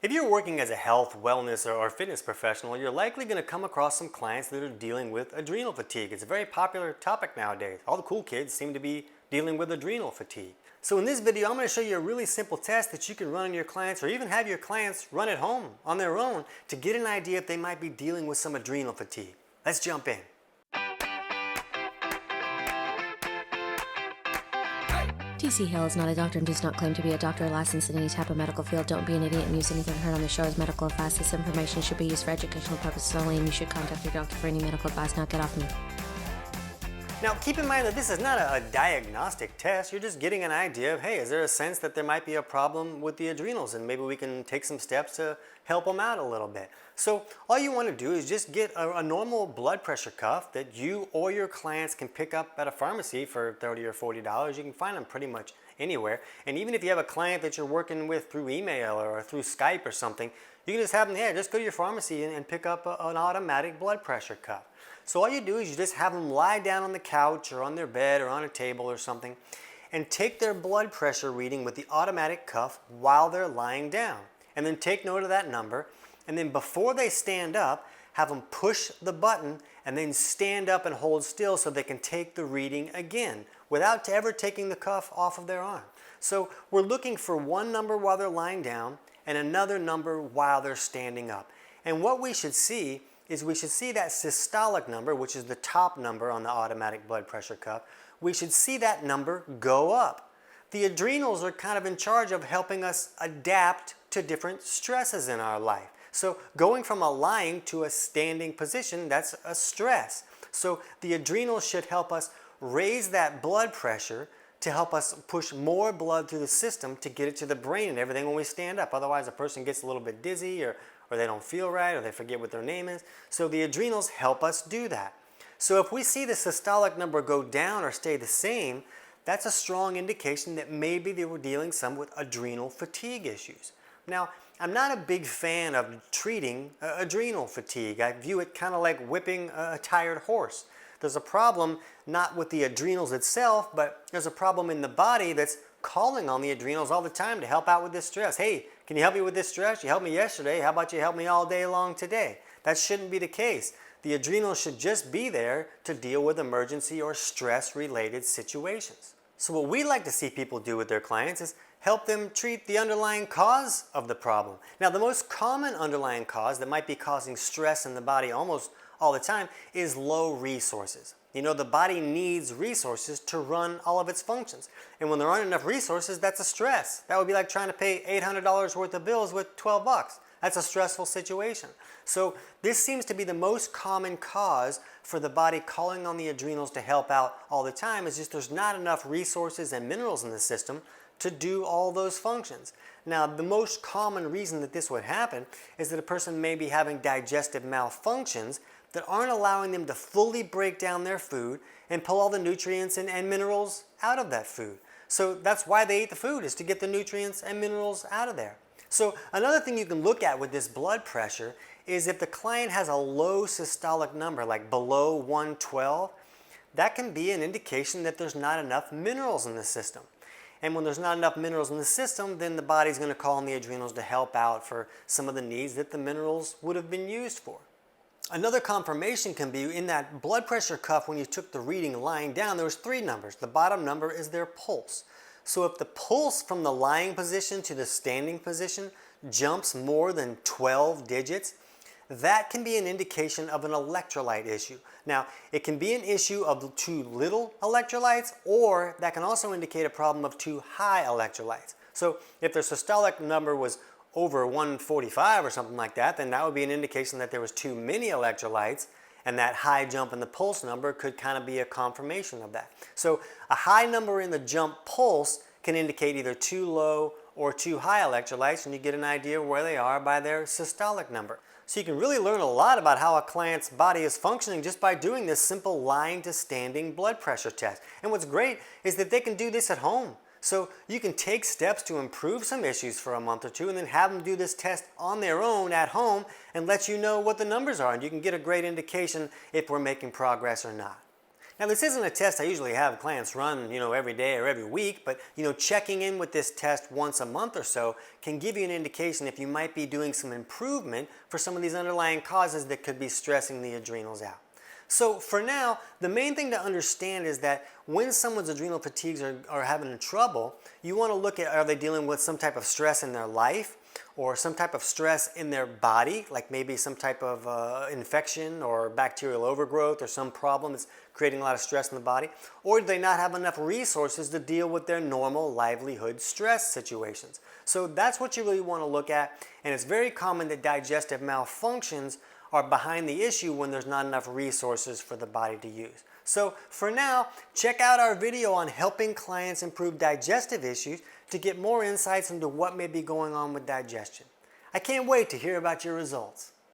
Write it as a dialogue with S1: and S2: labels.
S1: If you're working as a health, wellness, or fitness professional, you're likely going to come across some clients that are dealing with adrenal fatigue. It's a very popular topic nowadays. All the cool kids seem to be dealing with adrenal fatigue. So in this video, I'm going to show you a really simple test that you can run on your clients or even have your clients run at home on their own to get an idea if they might be dealing with some adrenal fatigue. Let's jump in.
S2: TC Hale is not a doctor and does not claim to be a doctor or licensed in any type of medical field. Don't be an idiot and use anything heard on the show as medical advice. This information should be used for educational purposes only, and you should contact your doctor for any medical advice. Now get off me.
S1: Now keep in mind that this is not a diagnostic test. You're just getting an idea of, hey, is there a sense that there might be a problem with the adrenals and maybe we can take some steps to help them out a little bit. So all you want to do is just get a normal blood pressure cuff that you or your clients can pick up at a pharmacy for $30 or $40. You can find them pretty much anywhere. And even if you have a client that you're working with through email or through Skype or something, you can just have them, yeah, just go to your pharmacy and pick up an automatic blood pressure cuff. So all you do is you just have them lie down on the couch or on their bed or on a table or something and take their blood pressure reading with the automatic cuff while they're lying down. And then take note of that number, and then before they stand up, have them push the button and then stand up and hold still so they can take the reading again without ever taking the cuff off of their arm. So we're looking for one number while they're lying down and another number while they're standing up. And what we should see is we should see that systolic number, which is the top number on the automatic blood pressure cuff. We should see that number go up. The adrenals are kind of in charge of helping us adapt to different stresses in our life. So going from a lying to a standing position, that's a stress. So the adrenals should help us raise that blood pressure to help us push more blood through the system to get it to the brain and everything when we stand up. Otherwise, a person gets a little bit dizzy or they don't feel right or they forget what their name is. So the adrenals help us do that. So if we see the systolic number go down or stay the same, that's a strong indication that maybe they were dealing some with adrenal fatigue issues. Now, I'm not a big fan of treating adrenal fatigue. I view it kind of like whipping a tired horse. There's a problem not with the adrenals itself, but there's a problem in the body that's calling on the adrenals all the time to help out with this stress. Hey, can you help me with this stress? You helped me yesterday. How about you help me all day long today? That shouldn't be the case. The adrenals should just be there to deal with emergency or stress-related situations. So what we like to see people do with their clients is help them treat the underlying cause of the problem. Now, the most common underlying cause that might be causing stress in the body almost all the time is low resources. You know, the body needs resources to run all of its functions. And when there aren't enough resources, that's a stress. That would be like trying to pay $800 worth of bills with 12 bucks. That's a stressful situation. So this seems to be the most common cause for the body calling on the adrenals to help out all the time, is just there's not enough resources and minerals in the system to do all those functions. Now, the most common reason that this would happen is that a person may be having digestive malfunctions that aren't allowing them to fully break down their food and pull all the nutrients and minerals out of that food. So that's why they eat the food, is to get the nutrients and minerals out of there. So another thing you can look at with this blood pressure is if the client has a low systolic number, like below 112, that can be an indication that there's not enough minerals in the system. And when there's not enough minerals in the system, then the body's going to call on the adrenals to help out for some of the needs that the minerals would have been used for. Another confirmation can be in that blood pressure cuff. When you took the reading lying down, there was 3 numbers. The bottom number is their pulse. So if the pulse from the lying position to the standing position jumps more than 12 digits, that can be an indication of an electrolyte issue. Now, it can be an issue of too little electrolytes, or that can also indicate a problem of too high electrolytes. So if their systolic number was over 145 or something like that, then that would be an indication that there was too many electrolytes, and that high jump in the pulse number could kind of be a confirmation of that. So a high number in the jump pulse can indicate either too low or too high electrolytes, and you get an idea where they are by their systolic number. So you can really learn a lot about how a client's body is functioning just by doing this simple lying to standing blood pressure test. And what's great is that they can do this at home. So you can take steps to improve some issues for a month or two and then have them do this test on their own at home and let you know what the numbers are, and you can get a great indication if we're making progress or not. Now, this isn't a test I usually have clients run, every day or every week, but, checking in with this test once a month or so can give you an indication if you might be doing some improvement for some of these underlying causes that could be stressing the adrenals out. So for now, the main thing to understand is that when someone's adrenal fatigues are having trouble, you want to look at, are they dealing with some type of stress in their life or some type of stress in their body, like maybe some type of infection or bacterial overgrowth or some problem that's creating a lot of stress in the body, or do they not have enough resources to deal with their normal livelihood stress situations? So that's what you really want to look at, and it's very common that digestive malfunctions are behind the issue when there's not enough resources for the body to use. So for now, check out our video on helping clients improve digestive issues to get more insights into what may be going on with digestion. I can't wait to hear about your results.